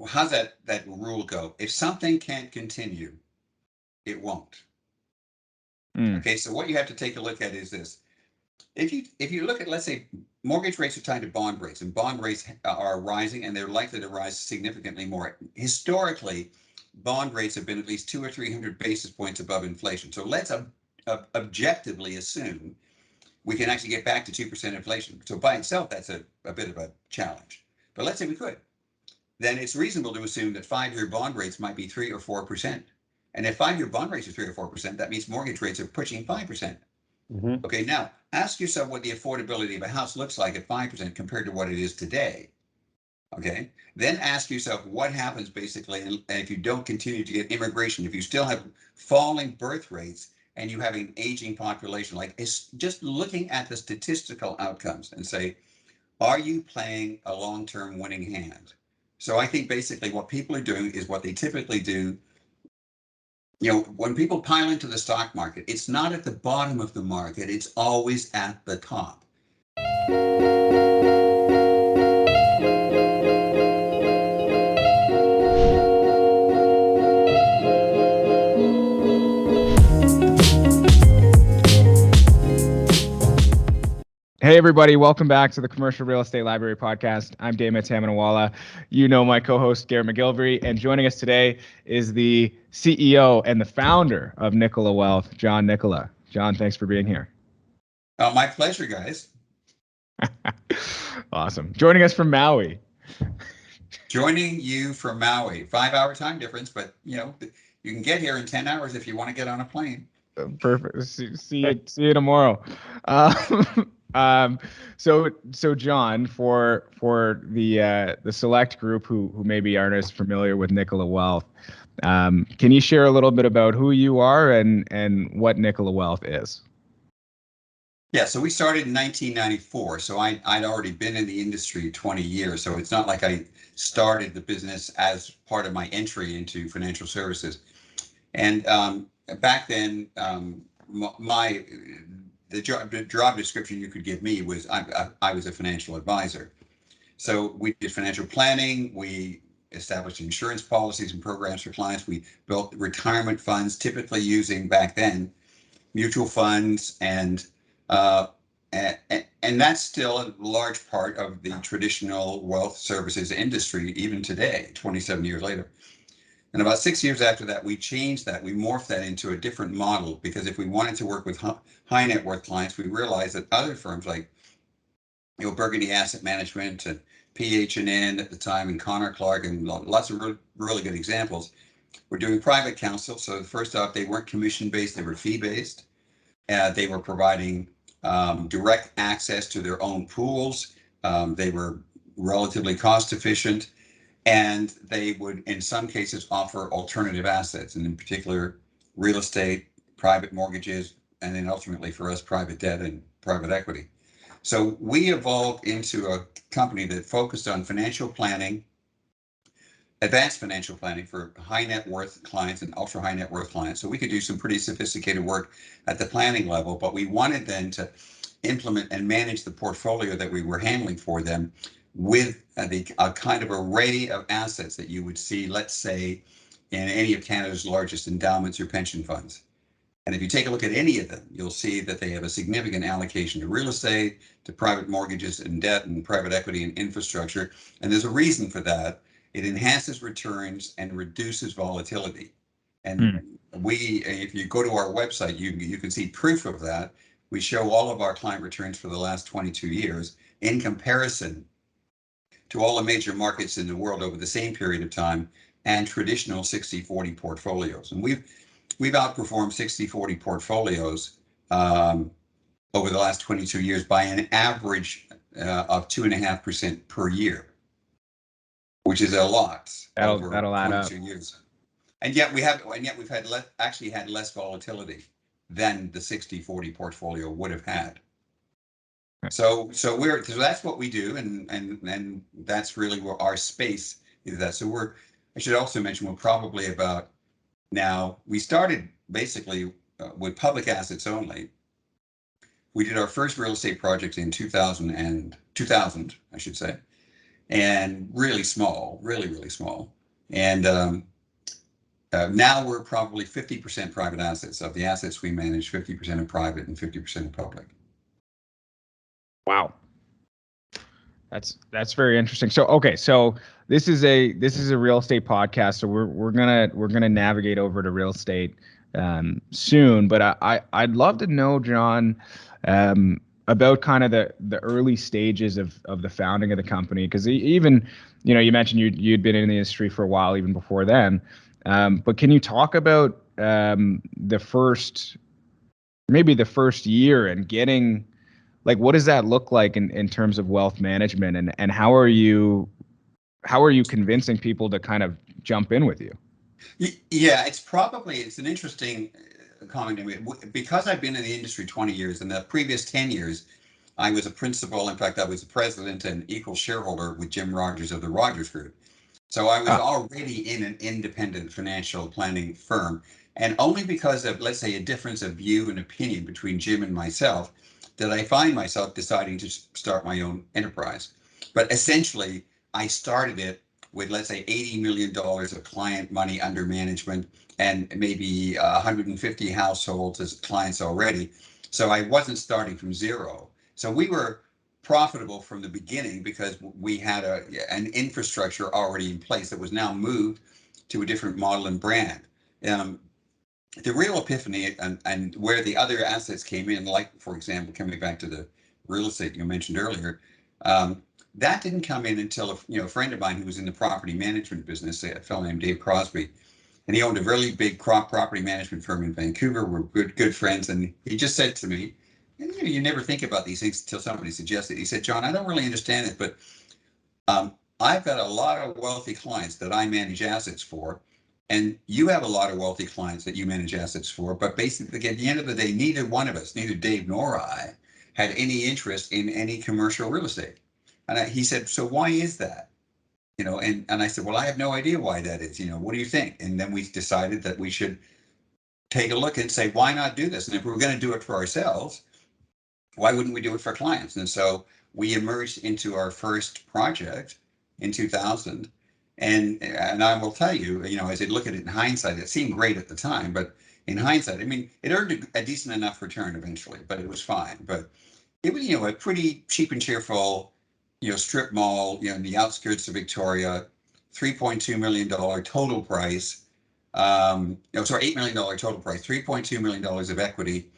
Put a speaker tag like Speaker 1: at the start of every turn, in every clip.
Speaker 1: how's that rule go? If something can't continue, it won't. Okay, so what you have to take a look at is this. If you look at, let's say, mortgage rates are tied to bond rates, and bond rates are rising, and they're likely to rise significantly more. Historically, bond rates have been at least 200 or 300 basis points above inflation. So let's objectively assume we can actually get back to 2% inflation. So by itself, that's a bit of a challenge. But let's say we could. Then it's reasonable to assume that 5-year bond rates might be 3 or 4%. And if 5-year bond rates are 3 or 4%, that means mortgage rates are pushing 5%. Mm-hmm. Okay, now ask yourself what the affordability of a house looks like at 5% compared to what it is today. Okay, then ask yourself what happens basically, and if you don't continue to get immigration, if you still have falling birth rates and you have an aging population, like it's just looking at the statistical outcomes and say, are you playing a long-term winning hand? So I think basically what people are doing is what they typically do. You know, when people pile into the stock market, it's not at the bottom of the market, it's always at the top.
Speaker 2: Hey everybody, welcome back to the Commercial Real Estate Library podcast. I'm Damon Tamanawala. You know my co-host Garrett McGilvery, and joining us today is the CEO and the founder of Nicola Wealth, John Nicola. John, thanks for being here.
Speaker 1: My pleasure, guys.
Speaker 2: Awesome. Joining us from Maui.
Speaker 1: Joining you from Maui, 5-hour time difference, but you know, you can get here in 10 hours if you want to get on a plane.
Speaker 2: Perfect. See you tomorrow. So John, for the select group who maybe aren't as familiar with Nicola Wealth, can you share a little bit about who you are and what Nicola Wealth is?
Speaker 1: Yeah, so we started in 1994. So I'd already been in the industry 20 years. So it's not like I started the business as part of my entry into financial services. And back then, the job description you could give me was I was a financial advisor. So we did financial planning. We established insurance policies and programs for clients. We built retirement funds, typically using back then mutual funds, and that's still a large part of the traditional wealth services industry even today, 27 years later. And about 6 years after that, we changed that. We morphed that into a different model, because if we wanted to work with high net worth clients, we realized that other firms like, you know, Burgundy Asset Management and PH&N at the time, and Connor Clark, and lots of really good examples, were doing private counsel. So first off, they weren't commission based; they were fee based. They were providing direct access to their own pools. They were relatively cost efficient. And they would, in some cases, offer alternative assets, and in particular, real estate, private mortgages, and then ultimately for us, private debt and private equity. So we evolved into a company that focused on financial planning, advanced financial planning for high net worth clients and ultra high net worth clients. So we could do some pretty sophisticated work at the planning level, but we wanted then to implement and manage the portfolio that we were handling for them with a kind of array of assets that you would see, let's say, in any of Canada's largest endowments or pension funds. And if you take a look at any of them, you'll see that they have a significant allocation to real estate, to private mortgages and debt, and private equity and infrastructure. And there's a reason for that. It enhances returns and reduces volatility. And if you go to our website, you can see proof of that. We show all of our client returns for the last 22 years in comparison to all the major markets in the world over the same period of time, and traditional 60-40 portfolios. And we've outperformed 60-40 portfolios over the last 22 years by an average of 2.5% per year, which is a lot over 22 years. And yet we've had less volatility than the 60-40 portfolio would have had. So that's what we do, and that's really where our space is. That. So I should also mention, we're probably about now. We started basically with public assets only. We did our first real estate project in 2000, I should say, and really small, really small. And now we're probably 50% private assets. Of the assets we manage, 50% are private and 50% are public.
Speaker 2: Wow. That's very interesting. So okay, so this is a real estate podcast. So we're gonna navigate over to real estate soon. But I'd love to know, John, about kind of the early stages of the founding of the company, because even you mentioned you'd been in the industry for a while even before then. But can you talk about the first year and getting, like, what does that look like in terms of wealth management, and how are you convincing people to kind of jump in with you?
Speaker 1: Yeah, it's an interesting comment to me. Because I've been in the industry 20 years, and the previous 10 years, I was a principal. In fact, I was a president and equal shareholder with Jim Rogers of the Rogers Group. So I was already in an independent financial planning firm. And only because of, let's say, a difference of view and opinion between Jim and myself, did I find myself deciding to start my own enterprise. But essentially, I started it with, let's say, $80 million of client money under management and maybe 150 households as clients already. So I wasn't starting from zero. So we were profitable from the beginning because we had an infrastructure already in place that was now moved to a different model and brand. The real epiphany and where the other assets came in, like, for example, coming back to the real estate you mentioned earlier, that didn't come in until a friend of mine who was in the property management business, a fellow named Dave Crosby, and he owned a really big property management firm in Vancouver. We're good friends, and he just said to me, and you never think about these things until somebody suggests it. He said, John, I don't really understand it, but I've got a lot of wealthy clients that I manage assets for, and you have a lot of wealthy clients that you manage assets for. But basically, at the end of the day, neither one of us, neither Dave nor I, had any interest in any commercial real estate. And he said, so why is that? And I said, well, I have no idea why that is. What do you think? And then we decided that we should take a look and say, why not do this? And if we were going to do it for ourselves, why wouldn't we do it for clients? And so we emerged into our first project in 2000. And I will tell you, as I look at it in hindsight, it seemed great at the time, but in hindsight, I mean, it earned a decent enough return eventually, but it was fine. But it was, a pretty cheap and cheerful, strip mall, in the outskirts of Victoria, $3.2 million total price. $8 million total price, $3.2 million of equity.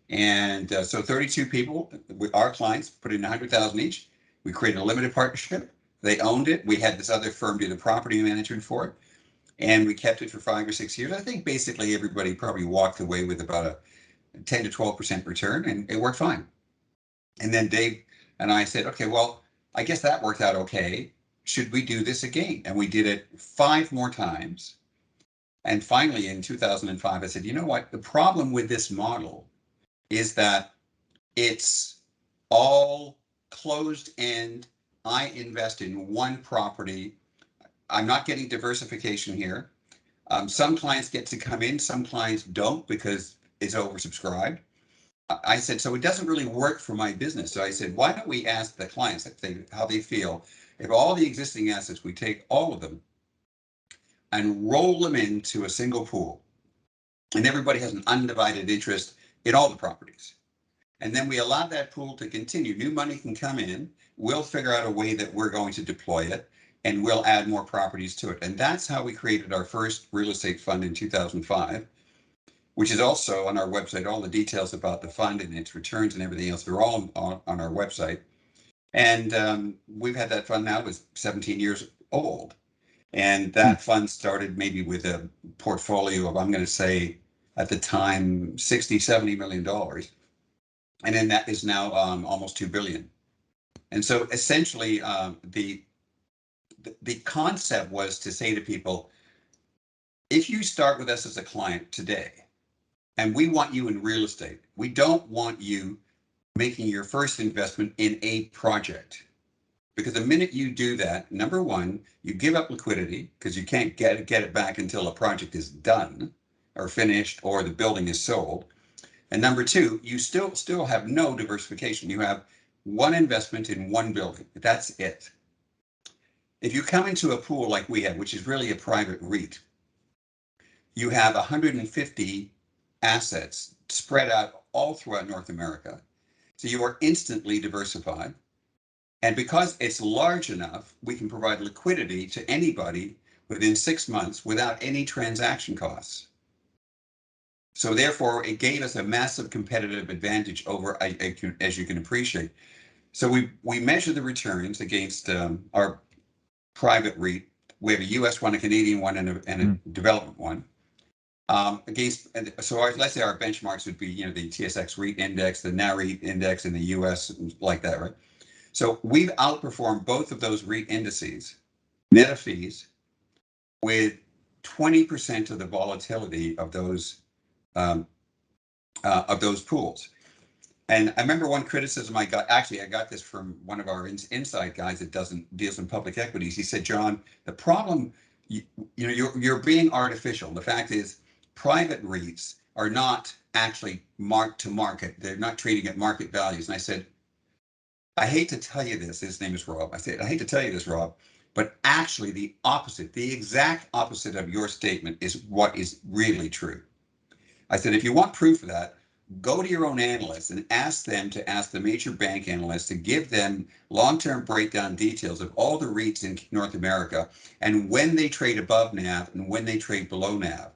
Speaker 1: And so 32 people, our clients, put in 100,000 each. We created a limited partnership. They owned it. We had this other firm do the property management for it. And we kept it for 5 or 6 years. I think basically everybody probably walked away with about a 10 to 12% return, and it worked fine. And then Dave and I said, okay, well, I guess that worked out okay. Should we do this again? And we did it 5 more times. And finally, in 2005, I said, you know what? The problem with this model is that it's all closed end. I invest in one property. I'm not getting diversification here. Some clients get to come in, some clients don't because it's oversubscribed. I said, so it doesn't really work for my business. So I said, why don't we ask the clients how they feel if all the existing assets, we take all of them and roll them into a single pool, and everybody has an undivided interest in all the properties. And then we allow that pool to continue. New money can come in. We'll figure out a way that we're going to deploy it, and we'll add more properties to it. And that's how we created our first real estate fund in 2005, which is also on our website. All the details about the fund and its returns and everything else, they're all on our website. And we've had that fund now, it was 17 years old. And that fund started maybe with a portfolio of, I'm going to say, at the time, $60-70 million. And then that is now almost 2 billion. And so essentially, the concept was to say to people, if you start with us as a client today, and we want you in real estate, we don't want you making your first investment in a project. Because the minute you do that, number one, you give up liquidity because you can't get it back until a project is done or finished or the building is sold. And number two, you still have no diversification. You have one investment in one building. That's it. if you come into a pool like we have, which is really a private REIT, you have 150 assets spread out all throughout North America. So you are instantly diversified. And because it's large enough, we can provide liquidity to anybody within 6 months without any transaction costs. So therefore, it gave us a massive competitive advantage over, as you can appreciate. So we measure the returns against our private REIT. We have a US one, a Canadian one, and a development one. Let's say our benchmarks would be, the TSX REIT index, the NAREIT index in the US, like that, right? So we've outperformed both of those REIT indices, net of fees, with 20% of the volatility of those pools. And I remember one criticism I got. Actually, I got this from one of our inside guys that deals in public equities. He said, "John, the problem, you're being artificial. The fact is, private REITs are not actually marked to market. They're not trading at market values." And I said, "I hate to tell you this." His name is Rob. I said, "I hate to tell you this, Rob, but actually the opposite, the exact opposite of your statement is what is really true." I said, "If you want proof of that, go to your own analysts and ask them to ask the major bank analysts to give them long-term breakdown details of all the REITs in North America and when they trade above NAV and when they trade below NAV."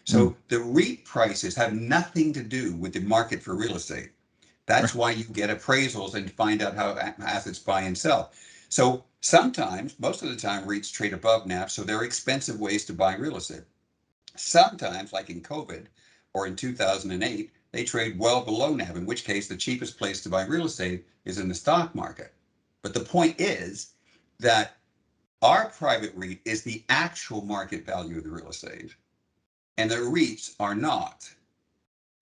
Speaker 1: So the REIT prices have nothing to do with the market for real estate. That's why you get appraisals and find out how assets buy and sell. So sometimes, most of the time, REITs trade above NAV, so they're expensive ways to buy real estate. Sometimes, like in COVID or in 2008, they trade well below NAV, in which case the cheapest place to buy real estate is in the stock market. But the point is that our private REIT is the actual market value of the real estate, and the REITs are not.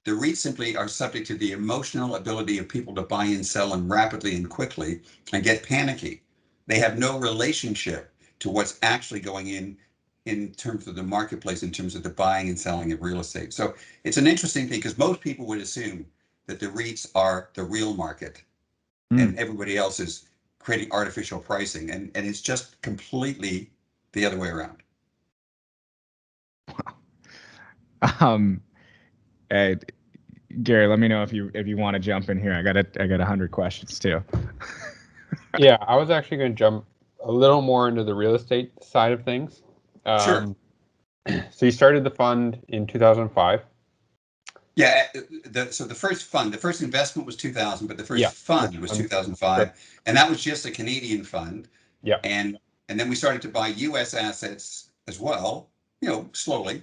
Speaker 1: The REITs simply are subject to the emotional ability of people to buy and sell them rapidly and quickly and get panicky. They have no relationship to what's actually going in terms of the marketplace, in terms of the buying and selling of real estate. So it's an interesting thing because most people would assume that the REITs are the real market and everybody else is creating artificial pricing. And it's just completely the other way around.
Speaker 2: Gary, let me know if you want to jump in here. I got 100 questions too.
Speaker 3: Yeah, I was actually going to jump a little more into the real estate side of things.
Speaker 1: Sure.
Speaker 3: So you started the fund in 2005.
Speaker 1: Yeah. So the first investment was 2000, but the first fund was 2005, and that was just a Canadian fund.
Speaker 3: Yeah.
Speaker 1: And then we started to buy U.S. assets as well, slowly.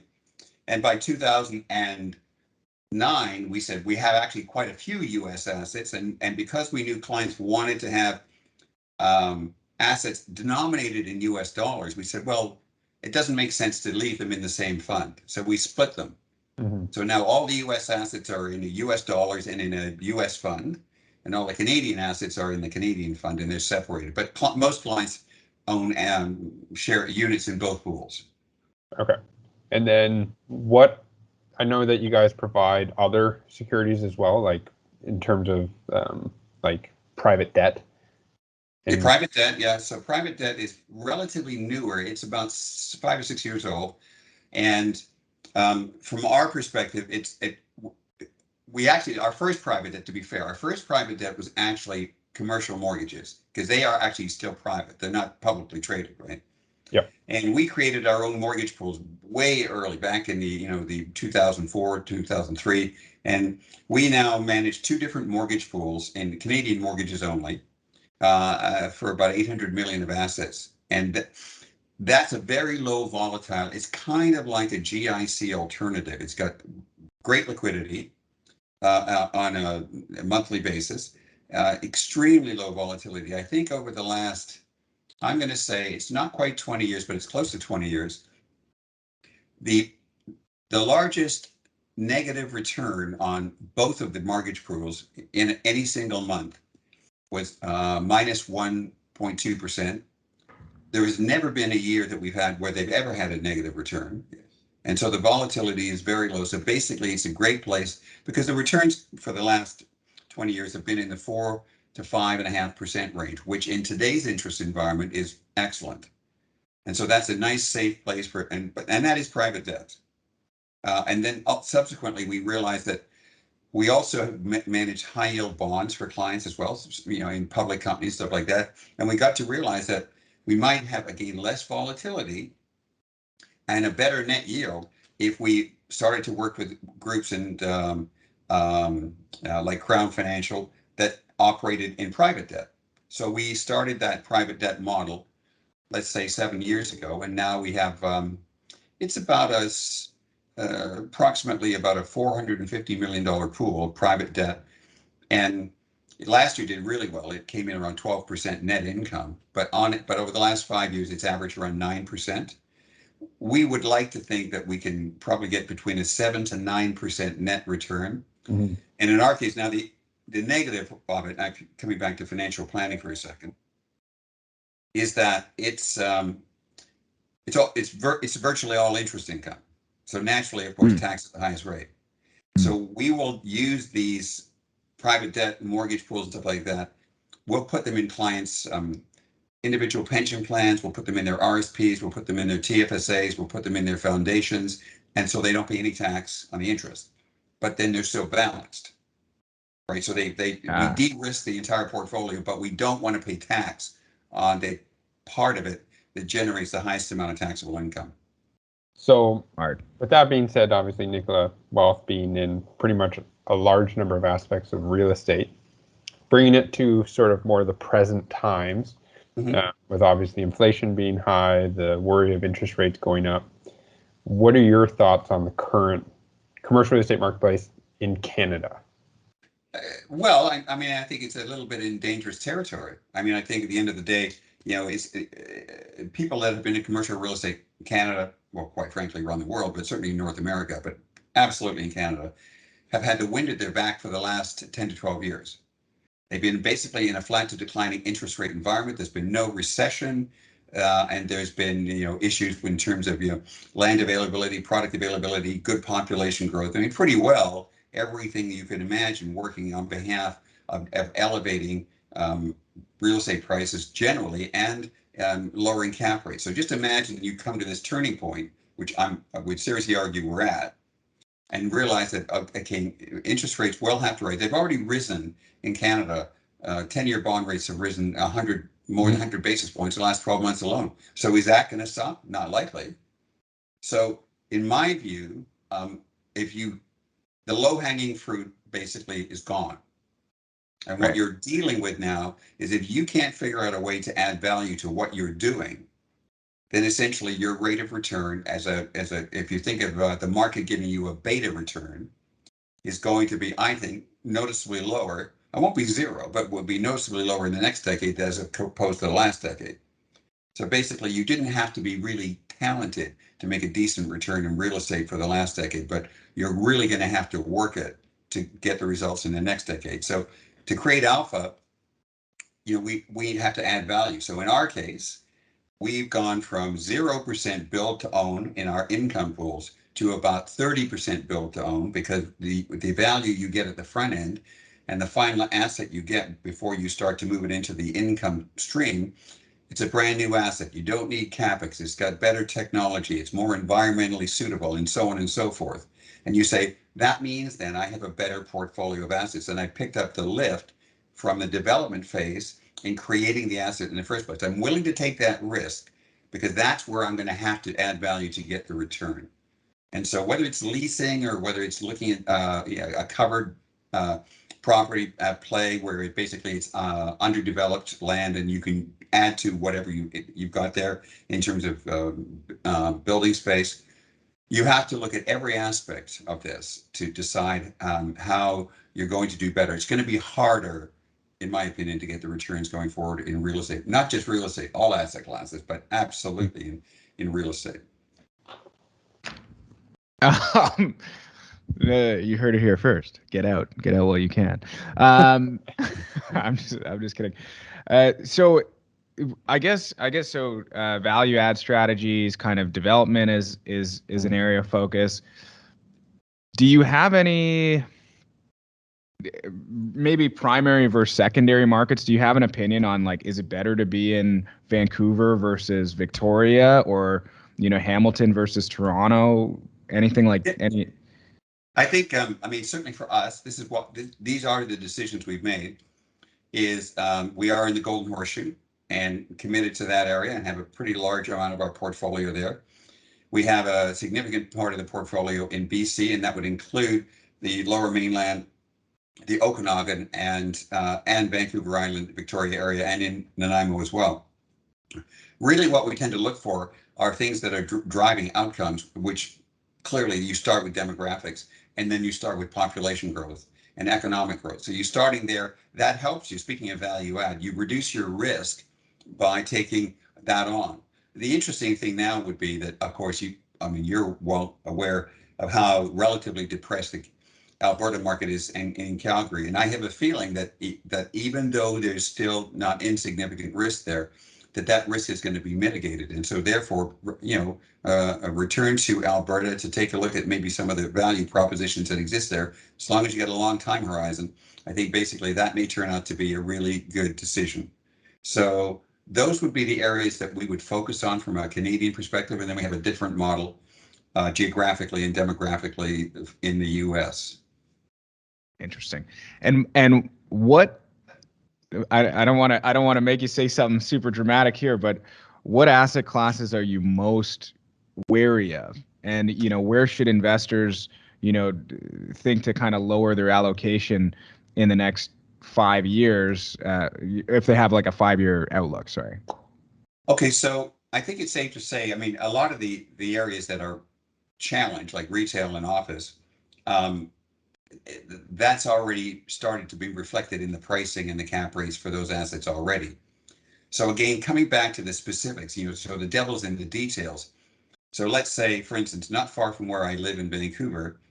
Speaker 1: And by 2009, we said we have actually quite a few U.S. assets, and because we knew clients wanted to have assets denominated in U.S. dollars, we said, well, it doesn't make sense to leave them in the same fund, so we split them. So now all the U.S. assets are in the U.S. dollars and in a U.S. fund, and all the Canadian assets are in the Canadian fund, and they're separated. But most clients own share units in both pools.
Speaker 3: Okay. And then I know that you guys provide other securities as well, like in terms of like private debt.
Speaker 1: Private debt, yeah. So private debt is relatively newer. It's about 5 or 6 years old, and from our perspective, our first private debt, to be fair, our first private debt was actually commercial mortgages because they are actually still private. They're not publicly traded, right?
Speaker 3: Yep.
Speaker 1: And we created our own mortgage pools way early, back in the 2004, 2003, and we now manage 2 different mortgage pools in Canadian mortgages only. For about 800 million of assets, and that's a very low volatile. It's kind of like a GIC alternative. It's got great liquidity on a monthly basis, extremely low volatility. I think over the last, I'm going to say it's not quite 20 years, but it's close to 20 years. The largest negative return on both of the mortgage pools in any single month was minus 1.2%. There has never been a year that we've had where they've ever had a negative return. And so the volatility is very low. So basically, it's a great place because the returns for the last 20 years have been in the 4 to 5.5% range, which in today's interest environment is excellent. And so that's a nice, safe place for, and that is private debt. And then subsequently, we realized that we also manage high yield bonds for clients as well, in public companies, stuff like that. And we got to realize that we might have, again, less volatility and a better net yield if we started to work with groups and like Crown Financial that operated in private debt. So we started that private debt model, let's say 7 years ago, and now we have it's about approximately about a $450 million pool of private debt, and last year did really well. It came in around 12% net income, but over the last 5 years, it's averaged around 9%. We would like to think that we can probably get between a 7 to 9% net return.
Speaker 3: Mm-hmm.
Speaker 1: And in our case, now the negative of it, coming back to financial planning for a second, is that it's virtually all interest income. So naturally, of course, tax at the highest rate. So we will use these private debt mortgage pools and stuff like that. We'll put them in clients' individual pension plans. We'll put them in their RSPs. We'll put them in their TFSAs. We'll put them in their foundations. And so they don't pay any tax on the interest. But then they're still balanced, right? So we de-risk the entire portfolio, but we don't want to pay tax on the part of it that generates the highest amount of taxable income.
Speaker 3: So, with that being said, obviously Nicola Wealth being in pretty much a large number of aspects of real estate, bringing it to sort of more the present times, with obviously inflation being high, the worry of interest rates going up. What are your thoughts on the current commercial real estate marketplace in Canada?
Speaker 1: Well, I mean, I think it's a little bit in dangerous territory. I mean, I think at the end of the day, it's people that have been in commercial real estate in Canada, well, quite frankly, around the world, but certainly in North America, but absolutely in Canada, have had the wind at their back for the last 10 to 12 years. They've been basically in a flat to declining interest rate environment. There's been no recession, and there's been issues in terms of land availability, product availability, good population growth. I mean, pretty well everything you can imagine working on behalf of elevating real estate prices generally and lowering cap rates. So just imagine you come to this turning point, which I would seriously argue we're at, and realize that interest rates will have to rise. They've already risen in Canada. 10-year bond rates have risen more than 100 basis points in the last 12 months alone. So is that going to stop? Not likely. So in my view, the low-hanging fruit basically is gone. And what you're dealing with now is if you can't figure out a way to add value to what you're doing, then essentially your rate of return if you think of the market giving you a beta return, is going to be, I think, noticeably lower. It won't be zero, but will be noticeably lower in the next decade as opposed to the last decade. So basically, you didn't have to be really talented to make a decent return in real estate for the last decade, but you're really going to have to work it to get the results in the next decade. So to create alpha, we have to add value. So in our case, we've gone from 0% build to own in our income pools to about 30% build to own, because the value you get at the front end and the final asset you get before you start to move it into the income stream, it's a brand new asset. You don't need CapEx. It's got better technology. It's more environmentally suitable, and so on and so forth. And you say, that means then I have a better portfolio of assets. And I picked up the lift from the development phase in creating the asset in the first place. I'm willing to take that risk because that's where I'm going to have to add value to get the return. And so whether it's leasing or whether it's looking at a covered property at play where it's underdeveloped land and you can add to whatever you've got there in terms of building space, you have to look at every aspect of this to decide how you're going to do better. It's going to be harder, in my opinion, to get the returns going forward in real estate. Not just real estate, all asset classes, but absolutely in real estate.
Speaker 2: You heard it here first. Get out while you can. I'm just kidding. So I guess so. Value add strategies, kind of development is an area of focus. Do you have any maybe primary versus secondary markets, do you have an opinion on, like, is it better to be in Vancouver versus Victoria, or, Hamilton versus Toronto? Anything like any?
Speaker 1: I think, I mean, certainly for us, this is what these are the decisions we've made. Is we are in the Golden Horseshoe and committed to that area and have a pretty large amount of our portfolio there. We have a significant part of the portfolio in BC, and that would include the Lower Mainland, the Okanagan, and Vancouver Island, Victoria area, and in Nanaimo as well. Really, what we tend to look for are things that are driving outcomes, which clearly you start with demographics, and then you start with population growth and economic growth. So you're starting there. That helps you. Speaking of value add, you reduce your risk by taking that on. The interesting thing now would be that, of course, you're well aware of how relatively depressed the Alberta market is in Calgary, and I have a feeling that even though there's still not insignificant risk there, that risk is going to be mitigated, and so therefore, a return to Alberta to take a look at maybe some of the value propositions that exist there, as long as you get a long time horizon, I think basically that may turn out to be a really good decision. So those would be the areas that we would focus on from a Canadian perspective, and then we have a different model geographically and demographically in the U.S.
Speaker 2: Interesting. And what, I don't want to make you say something super dramatic here, but what asset classes are you most wary of? And, where should investors, think to kind of lower their allocation in the next 5 years, if they have like a 5-year outlook? Sorry.
Speaker 1: Okay, so I think it's safe to say, I mean, a lot of the areas that are challenged, like retail and office, that's already started to be reflected in the pricing and the cap rates for those assets already. So again, coming back to the specifics, so the devil's in the details. So let's say, for instance, not far from where I live in Vancouver,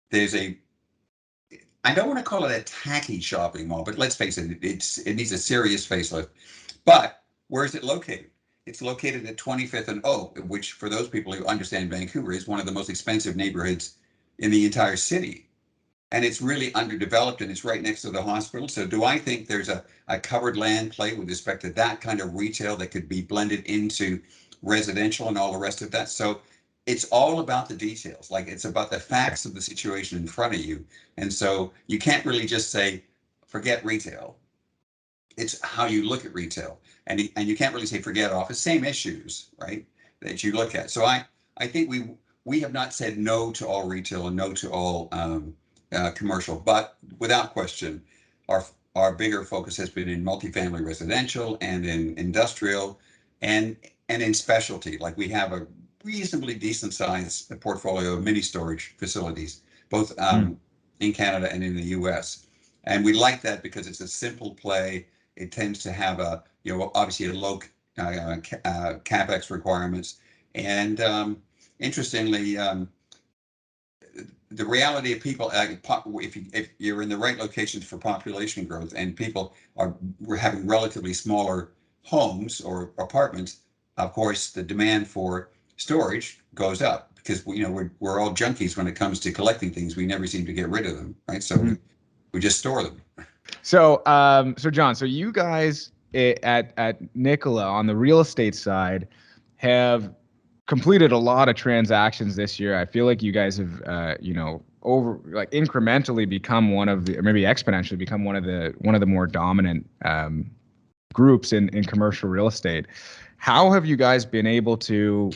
Speaker 1: there's I don't want to call it a tacky shopping mall, but let's face it, it needs a serious facelift. But where is it located? It's located at 25th and Oak, which for those people who understand Vancouver is one of the most expensive neighborhoods in the entire city. And it's really underdeveloped, and it's right next to the hospital. So do I think there's a covered land play with respect to that kind of retail that could be blended into residential and all the rest of that? So it's all about the details. Like, it's about the facts of the situation in front of you. And so you can't really just say, forget retail. It's how you look at retail. And you can't really say forget office, same issues, right, that you look at. So I think we have not said no to all retail and no to all commercial, but without question, our bigger focus has been in multifamily residential and in industrial and in specialty. Like, we have a reasonably decent sized portfolio of mini storage facilities, both in Canada and in the US. And we like that because it's a simple play. It tends to have obviously a low capex requirements. And interestingly, the reality of people, if you're in the right locations for population growth and people we're having relatively smaller homes or apartments, of course, the demand for storage goes up because we're all junkies when it comes to collecting things. We never seem to get rid of them, right? So we just store them.
Speaker 2: So, John, so you guys at Nicola on the real estate side have completed a lot of transactions this year. I feel like you guys have, incrementally become or maybe exponentially become one of the more dominant groups in commercial real estate. How have you guys been able to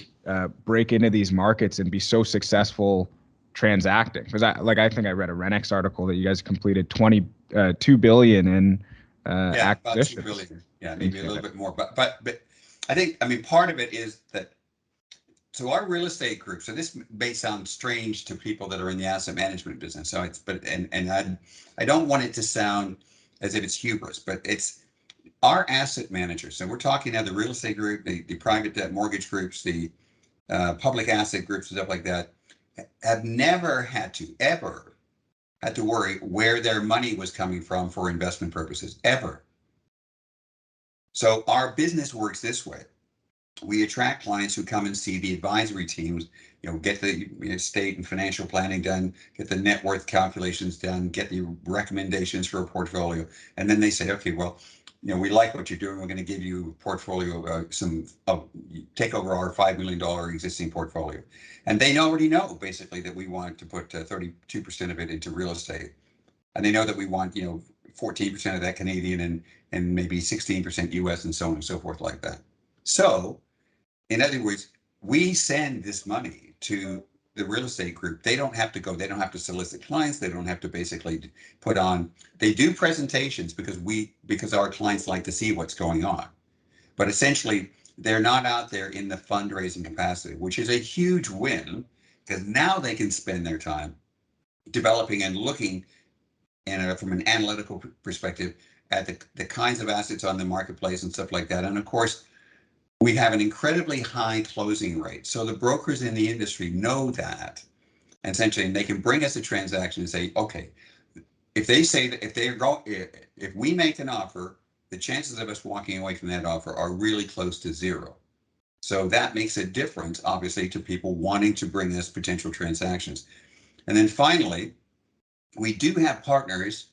Speaker 2: break into these markets and be so successful transacting? Because I think I read a Renex article that you guys completed $2 billion in acquisitions.
Speaker 1: About $2 billion. Yeah, maybe a little bit more. But I think, part of it is that. So our real estate group. So this may sound strange to people that are in the asset management business. So I don't want it to sound as if it's hubris, but it's our asset managers. So we're talking now the real estate group, the private debt mortgage groups, the public asset groups, and stuff like that, have never ever had to worry where their money was coming from for investment purposes, ever. So our business works this way. we attract clients who come and see the advisory teams, get the estate and financial planning done, get the net worth calculations done, get the recommendations for a portfolio. And then they say, okay, well, we like what you're doing. We're going to give you a portfolio, take over our $5 million existing portfolio. And they already know basically that we want to put 32% of it into real estate. And they know that we want, 14% of that Canadian and maybe 16% US and so on and so forth like that. So, in other words, we send this money to the real estate group. They don't have to go, they don't have to solicit clients, they don't have to basically put on, they do presentations because our clients like to see what's going on. But essentially, they're not out there in the fundraising capacity, which is a huge win, because now they can spend their time developing and looking from an analytical perspective at the kinds of assets on the marketplace and stuff like that. And of course, we have an incredibly high closing rate. So the brokers in the industry know that. And essentially, and they can bring us a transaction and say, okay, if they say that if we make an offer, the chances of us walking away from that offer are really close to zero. So that makes a difference, obviously, to people wanting to bring us potential transactions. And then finally, we do have partners.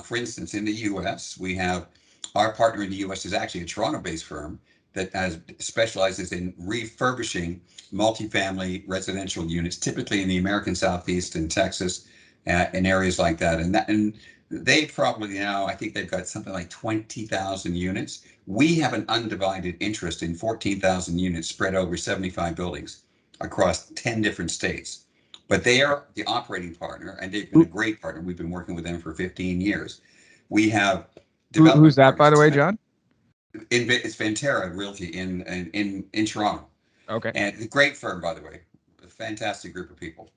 Speaker 1: For instance, in the US, we have our partner in the US is actually a Toronto-based firm that specializes in refurbishing multifamily residential units, typically in the American Southeast and Texas and areas like that. And they probably now, I think they've got something like 20,000 units. We have an undivided interest in 14,000 units spread over 75 buildings across 10 different states. But they are the operating partner, and they've been a great partner. We've been working with them for 15 years. We have
Speaker 2: who's that, by the way, John?
Speaker 1: It's Ventera Realty in Toronto.
Speaker 2: Okay.
Speaker 1: And a great firm, by the way, a fantastic group of people.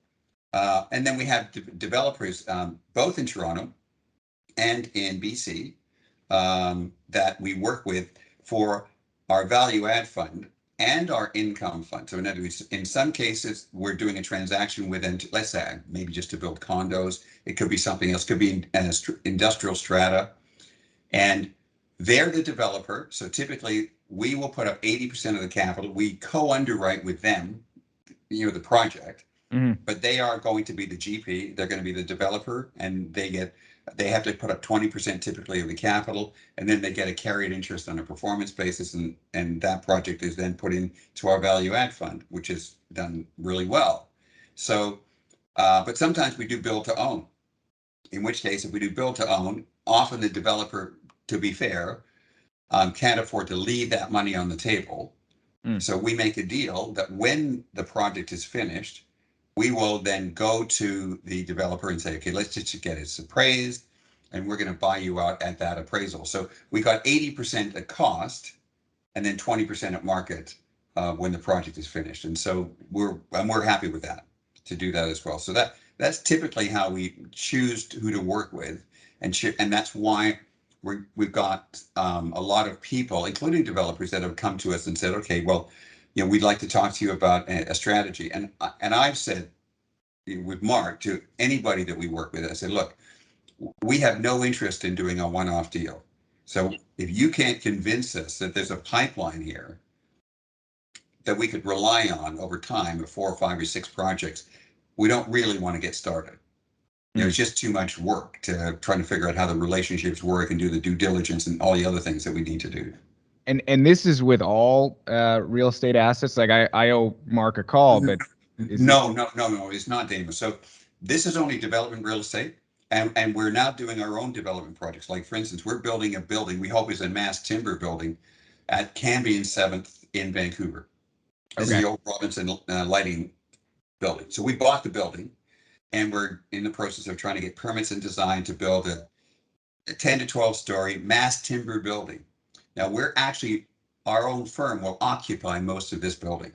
Speaker 1: And then we have developers both in Toronto and in BC that we work with for our value add fund and our income fund. So in other words, in some cases, we're doing a transaction with them, let's say, maybe just to build condos. It could be something else, could be an industrial strata. And they're the developer. So typically, we will put up 80% of the capital. We co-underwrite with them, the project.
Speaker 2: Mm-hmm.
Speaker 1: But they are going to be the GP. They're going to be the developer, and they have to put up 20% typically of the capital, and then they get a carried interest on a performance basis, and that project is then put into our value add fund, which is done really well. So, but sometimes we do build to own. In which case, if we do build to own, often the developer, to be fair, can't afford to leave that money on the table. So we make a deal that when the project is finished, we will then go to the developer and say, okay, let's just get it appraised, and we're going to buy you out at that appraisal. So we got 80% at cost, and then 20% at market when the project is finished. And so we're happy with that, to do that as well. So that's typically how we choose who to work with, and that's why we've got a lot of people, including developers, that have come to us and said, okay, well, we'd like to talk to you about a strategy. And I've said with Mark to anybody that we work with, I said, look, we have no interest in doing a one-off deal. So if you can't convince us that there's a pipeline here that we could rely on over time of 4 or 5 or 6 projects, we don't really want to get started. It's just too much work to try to figure out how the relationships work and do the due diligence and all the other things that we need to do.
Speaker 2: And this is with all real estate assets. Like I owe Mark a call, but
Speaker 1: no, it's not, Damon. So this is only development real estate, and we're now doing our own development projects. Like for instance, we're building a building we hope is a mass timber building at Cambie and 7th in Vancouver. This is the old Robinson lighting building. So we bought the building, and we're in the process of trying to get permits and design to build a 10 to 12 story mass timber building. Now our own firm will occupy most of this building,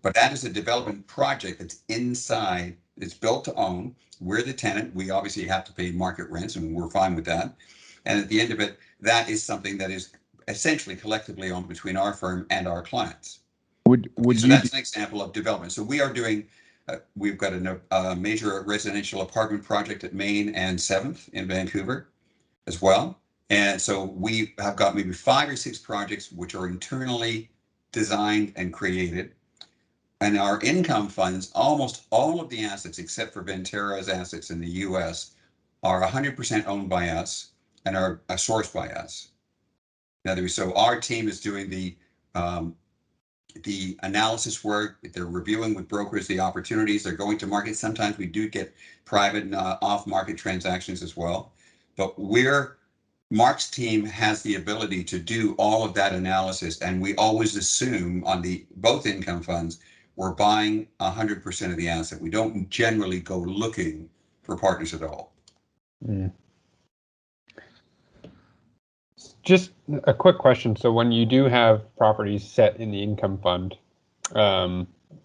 Speaker 1: but that is a development project that's inside, it's built to own. We're the tenant. We obviously have to pay market rents, and we're fine with that. And at the end of it, that is something that is essentially collectively owned between our firm and our clients. So that's an example of development. So we are doing, we've got a major residential apartment project at Main and 7th in Vancouver as well. And so we have got maybe 5 or 6 projects which are internally designed and created. And our income funds, almost all of the assets, except for Ventura's assets in the US, are 100% owned by us and are sourced by us. So our team is doing the analysis work. They're reviewing with brokers the opportunities. They're going to market. Sometimes we do get private and off-market transactions as well. But Mark's team has the ability to do all of that analysis, and we always assume on both income funds we're buying 100% of the asset. We don't generally go looking for partners at all.
Speaker 3: Mm. Just a quick question. So when you do have properties set in the income fund,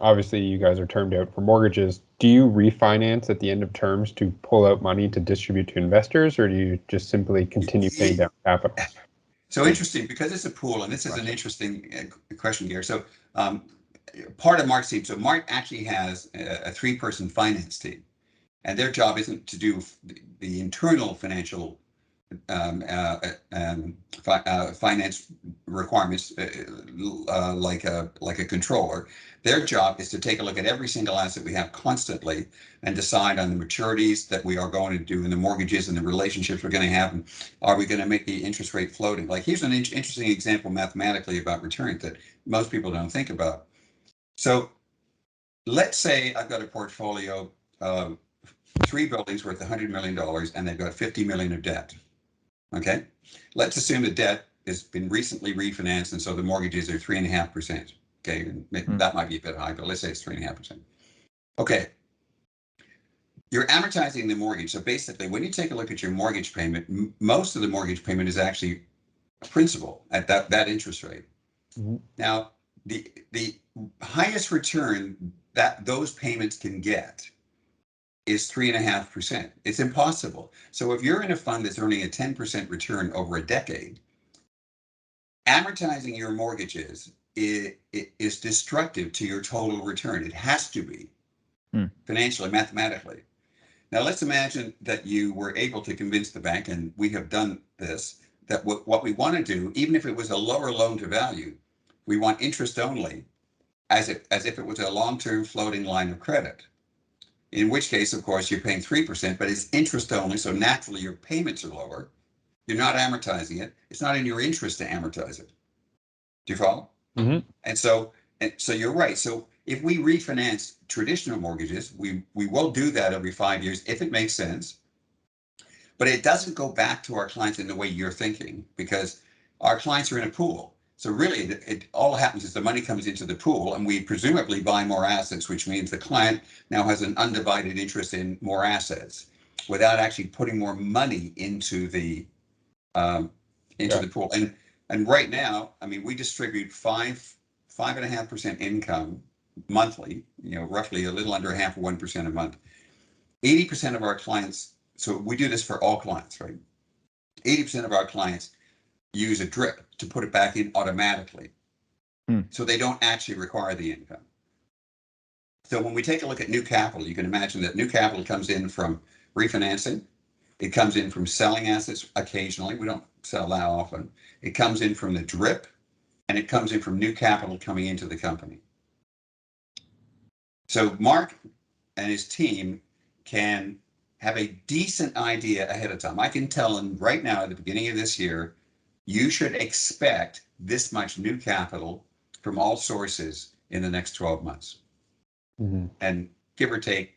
Speaker 3: obviously you guys are termed out for mortgages. Do you refinance at the end of terms to pull out money to distribute to investors, or do you just simply continue paying down capital?
Speaker 1: So interesting, because it's a pool, and this is an interesting question here. So part of Mark's team, so Mark actually has a 3-person finance team, and their job isn't to do the internal financial finance requirements like a controller. Their job is to take a look at every single asset we have constantly and decide on the maturities that we are going to do and the mortgages and the relationships we're going to have, and are we going to make the interest rate floating. Like, here's an interesting example mathematically about returns that most people don't think about. So let's say I've got a portfolio of 3 buildings worth $100 million and they've got $50 million of debt. Okay, let's assume the debt has been recently refinanced, and so the mortgages are 3.5%. Okay, and that might be a bit high, but let's say it's 3.5%. Okay, you're amortizing the mortgage. So basically, when you take a look at your mortgage payment, most of the mortgage payment is actually principal at that interest rate. Mm-hmm. Now, the highest return that those payments can get is 3.5%. It's impossible. So if you're in a fund that's earning a 10% return over a decade, amortizing your mortgages is destructive to your total return. It has to be financially, mathematically. Now let's imagine that you were able to convince the bank, and we have done this, that what we want to do, even if it was a lower loan to value, we want interest only, as if it was a long-term floating line of credit. In which case, of course, you're paying 3%, but it's interest only, so naturally your payments are lower. You're not amortizing it. It's not in your interest to amortize it. Do you follow? Mm-hmm. And so you're right. So if we refinance traditional mortgages, we will do that every 5 years if it makes sense. But it doesn't go back to our clients in the way you're thinking, because our clients are in a pool. So really, it all happens is the money comes into the pool, and we presumably buy more assets, which means the client now has an undivided interest in more assets without actually putting more money into the pool. And right now, I mean, we distribute 5.5% income monthly. Roughly a little under half of 1% a month. 80% of our clients. So we do this for all clients, right? 80% of our clients use a drip to put it back in automatically. So they don't actually require the income. So when we take a look at new capital, you can imagine that new capital comes in from refinancing. It comes in from selling assets occasionally. We don't sell that often. It comes in from the drip, and it comes in from new capital coming into the company. So Mark and his team can have a decent idea ahead of time. I can tell them right now at the beginning of this year, you should expect this much new capital from all sources in the next 12 months. Mm-hmm. And give or take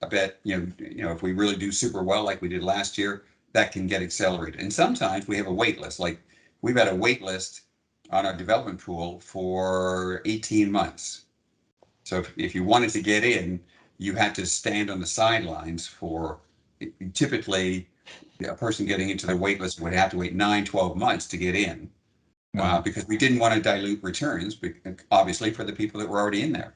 Speaker 1: a bit, if we really do super well like we did last year, that can get accelerated. And sometimes we have a wait list. Like, we've had a wait list on our development pool for 18 months. So if you wanted to get in, you had to stand on the sidelines for, typically, a person getting into the wait list would have to wait 9-12 months to get in. Wow. Because we didn't want to dilute returns, obviously, for the people that were already in there.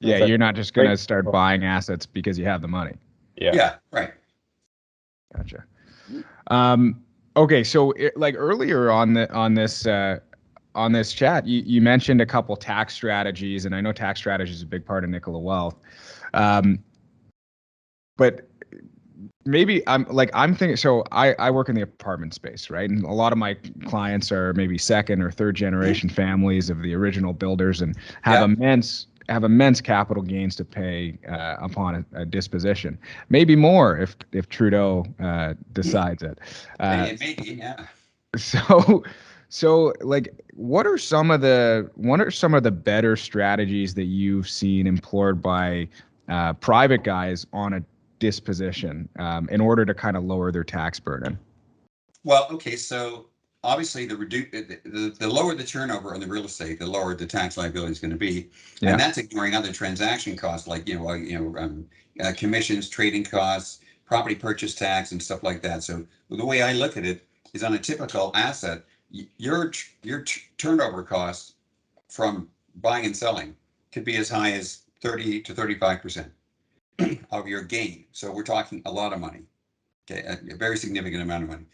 Speaker 2: Yeah, you're not just going to start buying assets because you have the money.
Speaker 1: Yeah, right.
Speaker 2: Gotcha. Okay, so earlier on this chat, you mentioned a couple tax strategies, and I know tax strategy is a big part of Nicola Wealth. But maybe I'm thinking, so I work in the apartment space, right? And a lot of my clients are maybe second or third generation families of the original builders and have
Speaker 1: Yeah.
Speaker 2: immense capital gains to pay upon a disposition. Maybe more if Trudeau decides it.
Speaker 1: Maybe, yeah.
Speaker 2: So like what are some of the better strategies that you've seen employed by private guys on a disposition in order to kind of lower their tax burden?
Speaker 1: Well, okay, so obviously the lower the turnover on the real estate, the lower the tax liability is going to be,
Speaker 2: Yeah.
Speaker 1: and that's ignoring other transaction costs like commissions, trading costs, property purchase tax, and stuff like that. So the way I look at it is on a typical asset, your turnover costs from buying and selling could be as high as 30 to 35% of your gain. So we're talking a lot of money, okay, a very significant amount of money.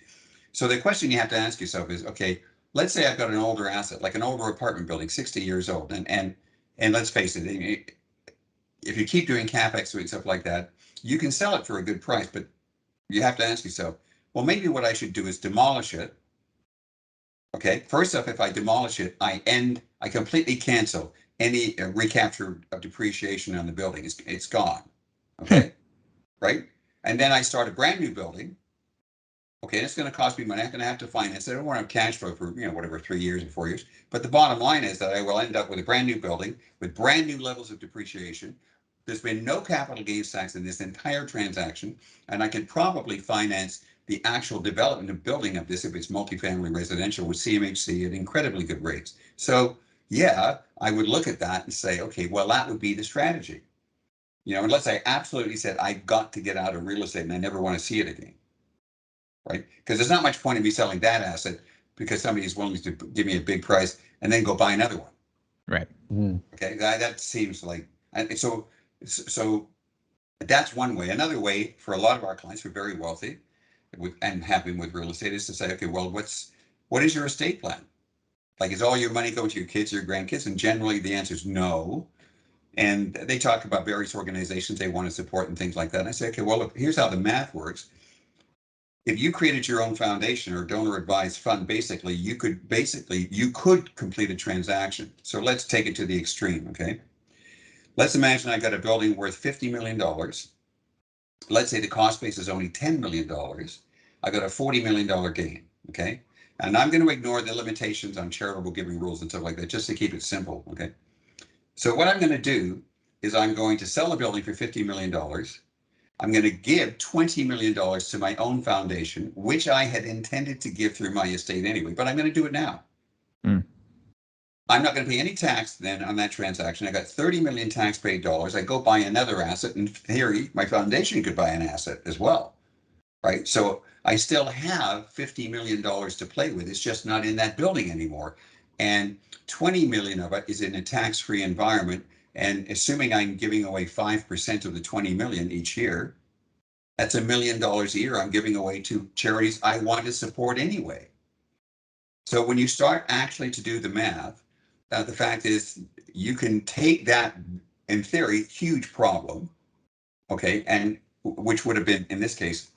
Speaker 1: So the question you have to ask yourself is, okay, let's say I've got an older asset, like an older apartment building, 60 years old, and let's face it, if you keep doing capex and stuff like that, you can sell it for a good price, but you have to ask yourself, well, maybe what I should do is demolish it. Okay, first off, if I demolish it, I completely cancel any recapture of depreciation on the building. It's gone. Okay, right? And then I start a brand new building. Okay, it's going to cost me money. I'm going to have to finance it. I don't want to have cash flow for whatever 3 years or 4 years. But the bottom line is that I will end up with a brand new building with brand new levels of depreciation. There's been no capital gains tax in this entire transaction, and I can probably finance the actual development and building of this if it's multifamily residential with CMHC at incredibly good rates. So yeah, I would look at that and say, okay, well, that would be the strategy. Unless I absolutely said I've got to get out of real estate and I never want to see it again. Right? Because there's not much point in me selling that asset because somebody is willing to give me a big price and then go buy another one.
Speaker 2: Right.
Speaker 1: Okay, that seems like, and so that's one way. Another way for a lot of our clients who are very wealthy and have been with real estate is to say, okay, well, what is your estate plan? Like, is all your money going to your kids or your grandkids? And generally the answer is no. And they talk about various organizations they want to support and things like that. And I say, okay, well, look, here's how the math works. If you created your own foundation or donor advised fund, you could complete a transaction. So let's take it to the extreme, okay? Let's imagine I got a building worth $50 million. Let's say the cost base is only $10 million. I got a $40 million gain, okay? And I'm going to ignore the limitations on charitable giving rules and stuff like that, just to keep it simple, okay? So what I'm going to do is I'm going to sell a building for $50 million. I'm going to give $20 million to my own foundation, which I had intended to give through my estate anyway, but I'm going to do it now. I'm not going to pay any tax then on that transaction. I got 30 million tax paid dollars. I go buy another asset. In theory, my foundation could buy an asset as well, right? So I still have $50 million to play with. It's just not in that building anymore. And 20 million of it is in a tax-free environment. And assuming I'm giving away 5% of the 20 million each year, that's $1 million a year I'm giving away to charities I want to support anyway. So when you start actually to do the math, the fact is you can take that, in theory, huge problem, okay, and which would have been, in this case,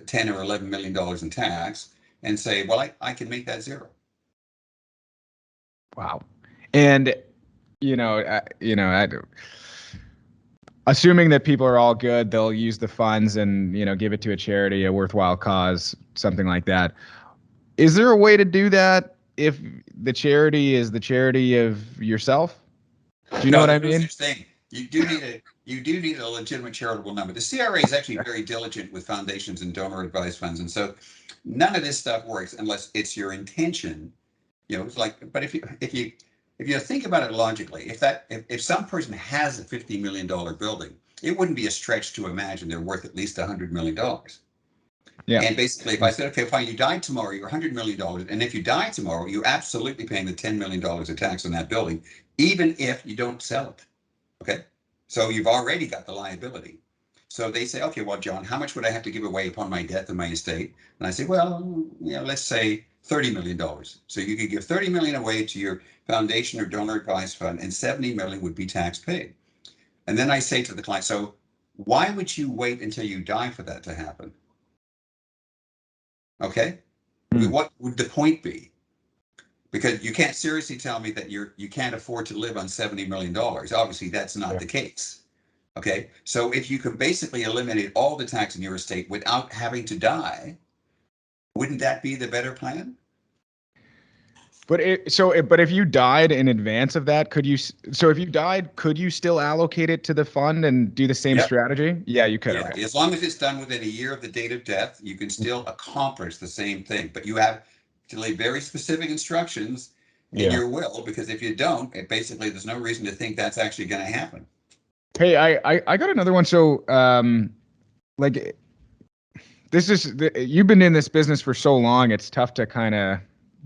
Speaker 1: 10 or $11 million in tax, and say, well, I can make that zero.
Speaker 2: Wow. And, assuming that people are all good, they'll use the funds and, give it to a charity, a worthwhile cause, something like that. Is there a way to do that if the charity is the charity of yourself? Do you know what I mean?
Speaker 1: No such thing. You do need a legitimate charitable number. The CRA is actually very diligent with foundations and donor advised funds, and so none of this stuff works unless it's your intention. It's like, but if you think about it logically, if some person has a $50 million building, it wouldn't be a stretch to imagine they're worth at least $100 million.
Speaker 2: Yeah.
Speaker 1: And basically, if I said, okay, fine, you die tomorrow, you're $100 million. And if you die tomorrow, you're absolutely paying the $10 million of tax on that building, even if you don't sell it. Okay. So you've already got the liability. So they say, okay, well, John, how much would I have to give away upon my death in my estate? And I say, well, let's say $30 million. So you could give 30 million away to your foundation or donor advised fund, and 70 million would be tax paid. And then I say to the client, so why would you wait until you die for that to happen? Okay. I mean, what would the point be? Because you can't seriously tell me that you can't afford to live on $70 million. Obviously, that's not the case. Okay. So if you can basically eliminate all the tax in your estate without having to die, wouldn't that be the better plan?
Speaker 2: But if you died in advance of that, could you? So if you died, could you still allocate it to the fund and do the same strategy? Yeah, you could.
Speaker 1: Yeah,
Speaker 2: Okay.
Speaker 1: as long as it's done within a year of the date of death, you can still accomplish the same thing. But you have to lay very specific instructions in your will, because if you don't, it basically there's no reason to think that's actually going to happen.
Speaker 2: Hey, I got another one. So like this is you've been in this business for so long, it's tough to kind of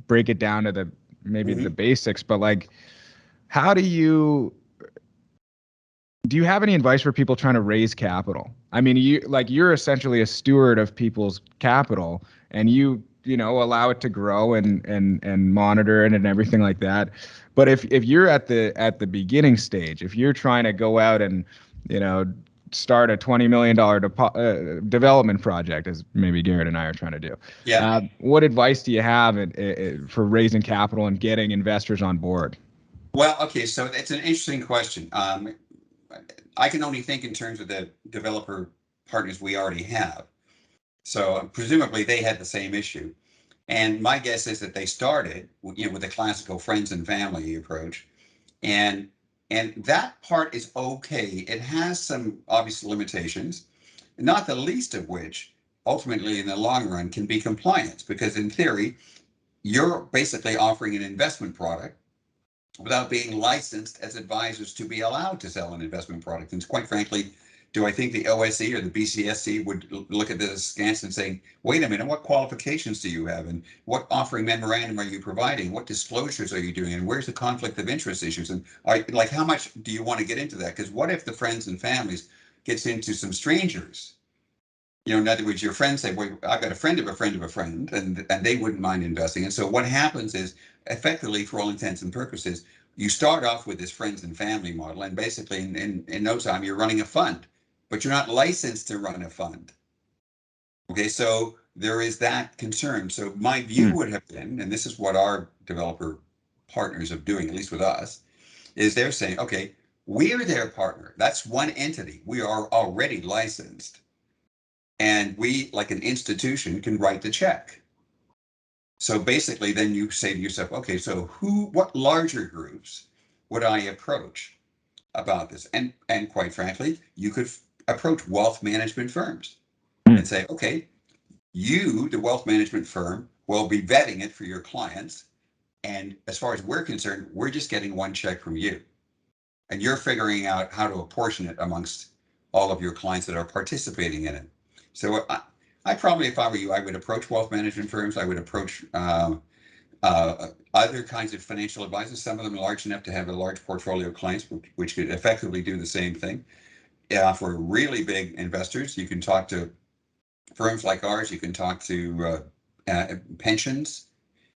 Speaker 2: break it down to the the basics, but like how do you have any advice for people trying to raise capital? I mean, you're essentially a steward of people's capital, and you allow it to grow and monitor it and everything like that. But if you're at the beginning stage, if you're trying to go out and start a $20 million development project, as maybe Garrett and I are trying to do.
Speaker 1: Yeah.
Speaker 2: What advice do you have for raising capital and getting investors on board?
Speaker 1: Well, okay, so it's an interesting question. I can only think in terms of the developer partners we already have. So presumably they had the same issue. And my guess is that they started, with the classical friends and family approach. And that part is okay. It has some obvious limitations, not the least of which ultimately in the long run can be compliance, because in theory, you're basically offering an investment product without being licensed as advisors to be allowed to sell an investment product. And quite frankly, do I think the OSC or the BCSC would look at this askance and say, wait a minute, what qualifications do you have? And what offering memorandum are you providing? What disclosures are you doing? And where's the conflict of interest issues? And how much do you want to get into that? Because what if the friends and families gets into some strangers? In other words, your friends say, well, I've got a friend of a friend of a friend, and they wouldn't mind investing. And so what happens is, effectively, for all intents and purposes, you start off with this friends and family model, and basically in no time, you're running a fund, but you're not licensed to run a fund. Okay, so there is that concern. So my view would have been, and this is what our developer partners are doing, at least with us, is they're saying, okay, we're their partner. That's one entity. We are already licensed. And we, like an institution, can write the check. So basically, then you say to yourself, okay, so what larger groups would I approach about this? And quite frankly, you could approach wealth management firms and say, okay, you, the wealth management firm, will be vetting it for your clients. And as far as we're concerned, we're just getting one check from you. And you're figuring out how to apportion it amongst all of your clients that are participating in it. So I probably, if I were you, I would approach wealth management firms. I would approach other kinds of financial advisors, some of them large enough to have a large portfolio of clients, which could effectively do the same thing. For really big investors, you can talk to firms like ours. You can talk to pensions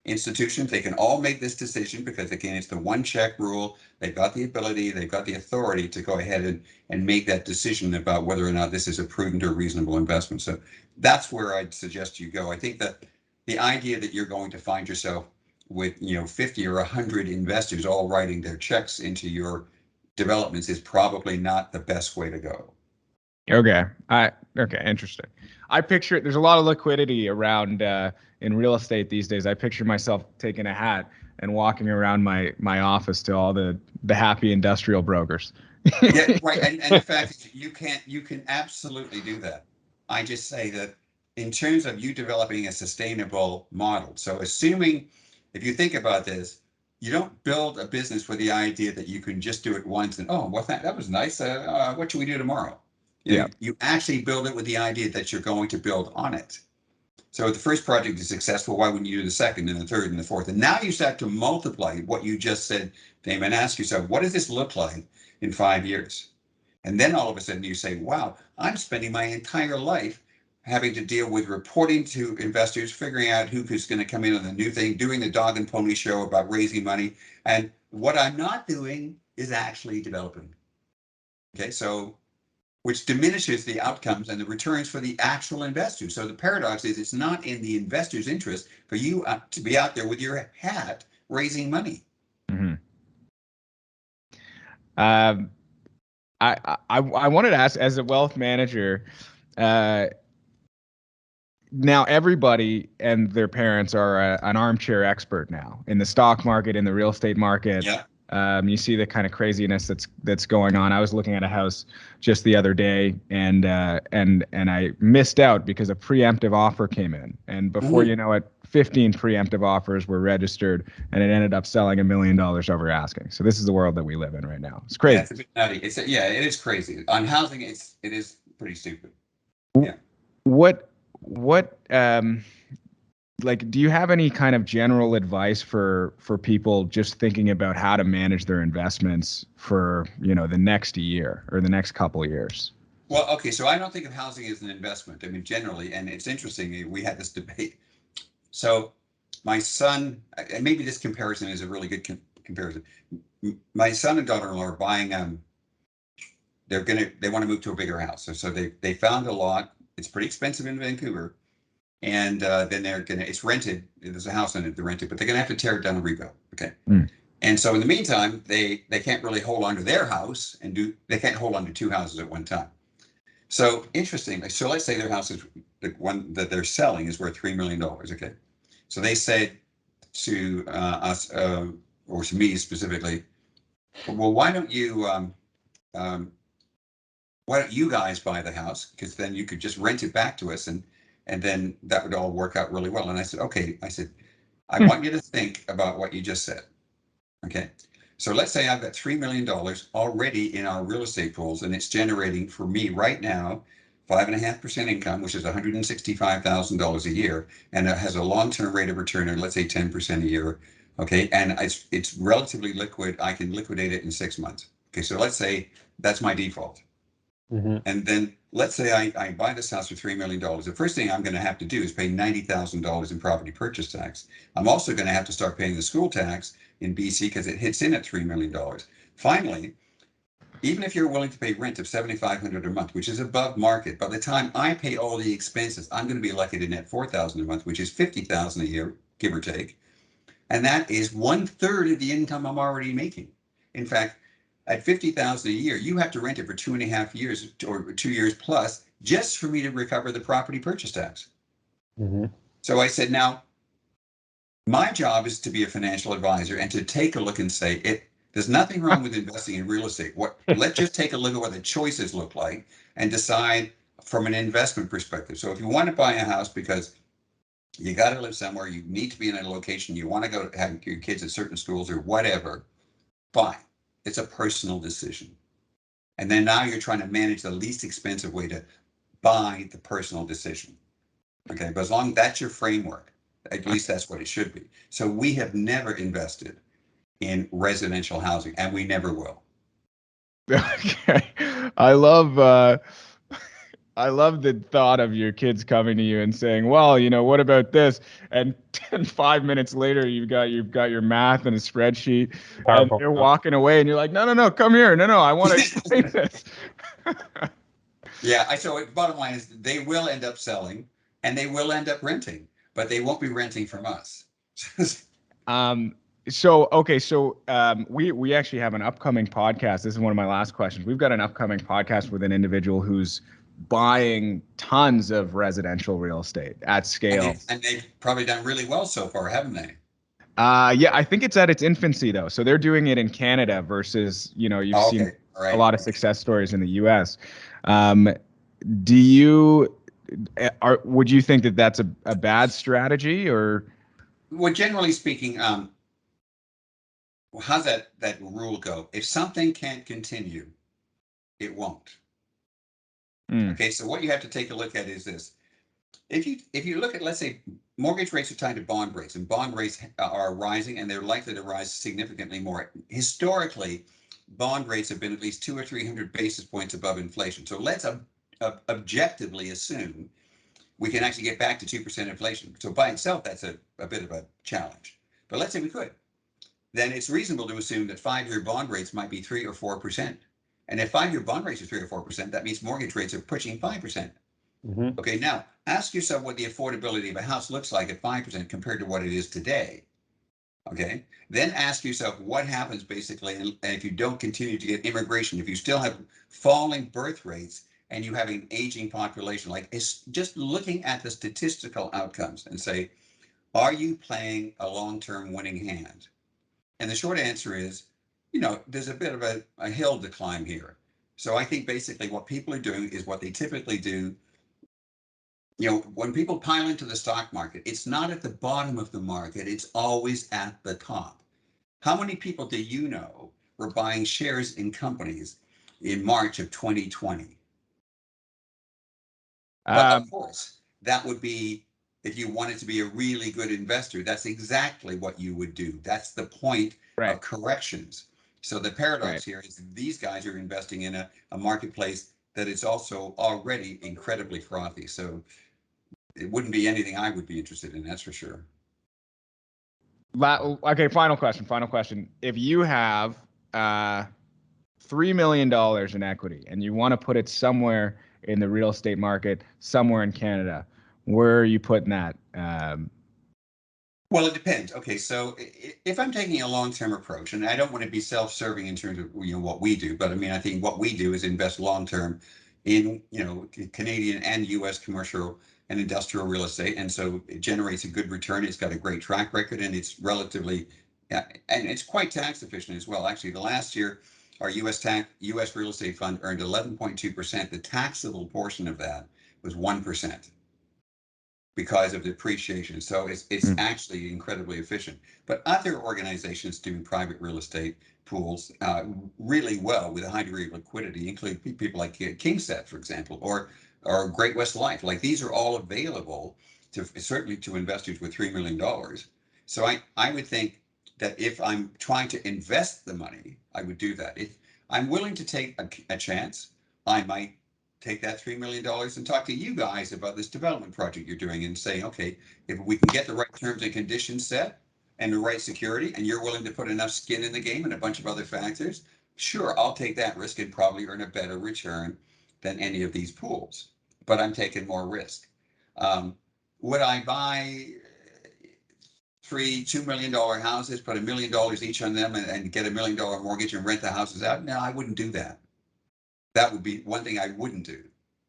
Speaker 1: institutions. They can all make this decision because, again, it's the one check rule. They've got the ability, they've got the authority to go ahead and make that decision about whether or not this is a prudent or reasonable investment. So that's where I'd suggest you go. I think that the idea that you're going to find yourself with 50 or 100 investors all writing their checks into your developments is probably not the best way to go.
Speaker 2: Okay. Interesting. I picture there's a lot of liquidity around in real estate these days. I picture myself taking a hat and walking around my office to all the happy industrial brokers.
Speaker 1: Yeah, right. And in fact, you can absolutely do that. I just say that in terms of you developing a sustainable model. So assuming, if you think about this, you don't build a business with the idea that you can just do it once and, oh, well, that was nice. What should we do tomorrow? You actually build it with the idea that you're going to build on it. So if the first project is successful, why wouldn't you do the second and the third and the fourth? And now you start to multiply what you just said, Damon, and ask yourself, what does this look like in 5 years? And then all of a sudden you say, wow, I'm spending my entire life having to deal with reporting to investors, figuring out who's going to come in on the new thing, doing the dog and pony show about raising money. And what I'm not doing is actually developing. Okay, so which diminishes the outcomes and the returns for the actual investors. So the paradox is it's not in the investor's interest for you to be out there with your hat raising money.
Speaker 2: Mm-hmm. I wanted to ask, as a wealth manager, now everybody and their parents are an armchair expert now in the stock market, in the real estate market.
Speaker 1: Yeah.
Speaker 2: You see the kind of craziness that's going on. I was looking at a house just the other day, and I missed out because a preemptive offer came in, and before you know it, 15 preemptive offers were registered, and it ended up selling $1 million over asking. So this is the world that we live in right now. It's crazy.
Speaker 1: Yeah, it's a bit nutty. It is crazy. On housing, it is pretty stupid. Yeah.
Speaker 2: What like, do you have any kind of general advice for people just thinking about how to manage their investments for, the next year or the next couple of years?
Speaker 1: Well, okay, so I don't think of housing as an investment. I mean, generally, and it's interesting, we had this debate. So my son, and maybe this comparison is a really good comparison. My son and daughter-in-law are buying, they want to move to a bigger house. So they found a lot. It's pretty expensive in Vancouver. And then it's rented. There's a house in it, they're rented, but they're going to have to tear it down and rebuild. Okay. And so in the meantime, they can't really hold on to their house they can't hold on to two houses at one time. So interestingly, so let's say their house is the one that they're selling is worth $3 million. Okay. So they said to us, or to me specifically, well, why don't you guys buy the house? Because then you could just rent it back to us and then that would all work out really well. And I said, okay. I said, I want you to think about what you just said. Okay. So let's say I've got $3 million already in our real estate pools, and it's generating for me right now 5.5% income, which is $165,000 a year, and it has a long-term rate of return of, let's say, 10% a year. Okay. And it's relatively liquid. I can liquidate it in 6 months. Okay. So let's say that's my default. And then let's say I buy this house for $3 million. The first thing I'm going to have to do is pay $90,000 in property purchase tax. I'm also going to have to start paying the school tax in BC because it hits in at $3 million. Finally, even if you're willing to pay rent of $7,500 a month, which is above market, by the time I pay all the expenses, I'm going to be lucky to net $4,000 a month, which is $50,000 a year, give or take. And that is 1/3 of the income I'm already making. In fact, at $50,000 a year, you have to rent it for 2.5 years or 2 years plus just for me to recover the property purchase tax. So I said, now, my job is to be a financial advisor and to take a look and say, there's nothing wrong with investing in real estate. Let's just take a look at what the choices look like and decide from an investment perspective. So if you want to buy a house because you got to live somewhere, you need to be in a location, you want to go have your kids at certain schools or whatever, fine. It's a personal decision. And then now you're trying to manage the least expensive way to buy the personal decision. Okay, but as long as that's your framework, at least that's what it should be. So we have never invested in residential housing, and we never will.
Speaker 2: Okay. I love the thought of your kids coming to you and saying, well, what about this? And 5 minutes later, you've got your math and a spreadsheet,
Speaker 3: Powerful.
Speaker 2: and they're walking away, and you're like, no, come here. No, I want to explain this.
Speaker 1: Yeah, so bottom line is they will end up selling and they will end up renting, but they won't be renting from us.
Speaker 2: We actually have an upcoming podcast. This is one of my last questions. We've got an upcoming podcast with an individual who's buying tons of residential real estate at scale.
Speaker 1: And they've probably done really well so far, haven't they?
Speaker 2: Yeah, I think it's at its infancy though. So they're doing it in Canada versus, you've seen a lot of success stories in the US. Would you think that that's a bad strategy or?
Speaker 1: Well, generally speaking, how's that rule go? If something can't continue, it won't. Okay, so what you have to take a look at is this. If you look at, let's say, mortgage rates are tied to bond rates, and bond rates are rising, and they're likely to rise significantly more. Historically, bond rates have been at least 200 or 300 basis points above inflation. So let's objectively assume we can actually get back to 2% inflation. So by itself, that's a bit of a challenge. But let's say we could. Then it's reasonable to assume that 5-year bond rates might be 3 or 4%. And if 5-year bond rates are 3 or 4%, that means mortgage rates are pushing 5%.
Speaker 3: Mm-hmm.
Speaker 1: Okay, now ask yourself what the affordability of a house looks like at 5% compared to what it is today. Okay, then ask yourself what happens basically, and if you don't continue to get immigration, if you still have falling birth rates and you have an aging population, like it's just looking at the statistical outcomes and say, are you playing a long-term winning hand? And the short answer is, there's a bit of a hill to climb here. So I think basically what people are doing is what they typically do. When people pile into the stock market, it's not at the bottom of the market, it's always at the top. How many people do you know were buying shares in companies in March of 2020? But of course, that would be, if you wanted to be a really good investor, that's exactly what you would do. That's the point of corrections. So the paradox here is these guys are investing in a marketplace that is also already incredibly frothy. So it wouldn't be anything I would be interested in, that's for sure.
Speaker 2: Okay, final question. If you have $3 million in equity and you want to put it somewhere in the real estate market, somewhere in Canada, where are you putting that?
Speaker 1: Well, it depends. Okay, so if I'm taking a long-term approach, and I don't want to be self-serving in terms of what we do, but I mean, I think what we do is invest long-term in Canadian and U.S. commercial and industrial real estate, and so it generates a good return. It's got a great track record, and it's relatively, and it's quite tax efficient as well. Actually, the last year, our U.S. real estate fund earned 11.2%. The taxable portion of that was 1%. Because of depreciation. So it's actually incredibly efficient. But other organizations doing private real estate pools really well with a high degree of liquidity, including people like KingSett, for example, or Great West Life. Like these are all available certainly to investors with $3 million. So I would think that if I'm trying to invest the money, I would do that. If I'm willing to take a chance, I might take that $3 million and talk to you guys about this development project you're doing and say, okay, if we can get the right terms and conditions set and the right security, and you're willing to put enough skin in the game and a bunch of other factors, sure, I'll take that risk and probably earn a better return than any of these pools, but I'm taking more risk. Would I buy $2 million houses, put $1 million each on them and get $1 million mortgage and rent the houses out? No, I wouldn't do that. That would be one thing I wouldn't do,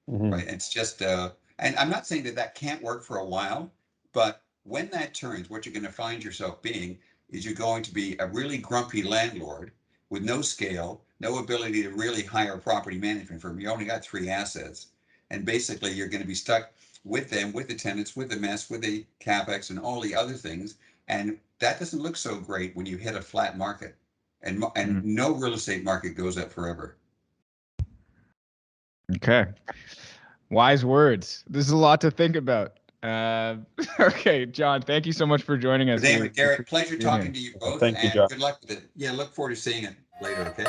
Speaker 1: right? It's just, and I'm not saying that can't work for a while, but when that turns, what you're going to find yourself being is you're going to be a really grumpy landlord with no scale, no ability to really hire a property management firm. You only got 3 assets. And basically you're going to be stuck with them, with the tenants, with the mess, with the CapEx and all the other things. And that doesn't look so great when you hit a flat market. And no real estate market goes up forever.
Speaker 2: Okay. Wise words. This is a lot to think about. Okay, John, thank you so much for joining us.
Speaker 1: David, Garrett, pleasure talking to you both.
Speaker 3: Thank you,
Speaker 1: and
Speaker 3: John.
Speaker 1: Good luck with it. Yeah, look forward to seeing it later, okay?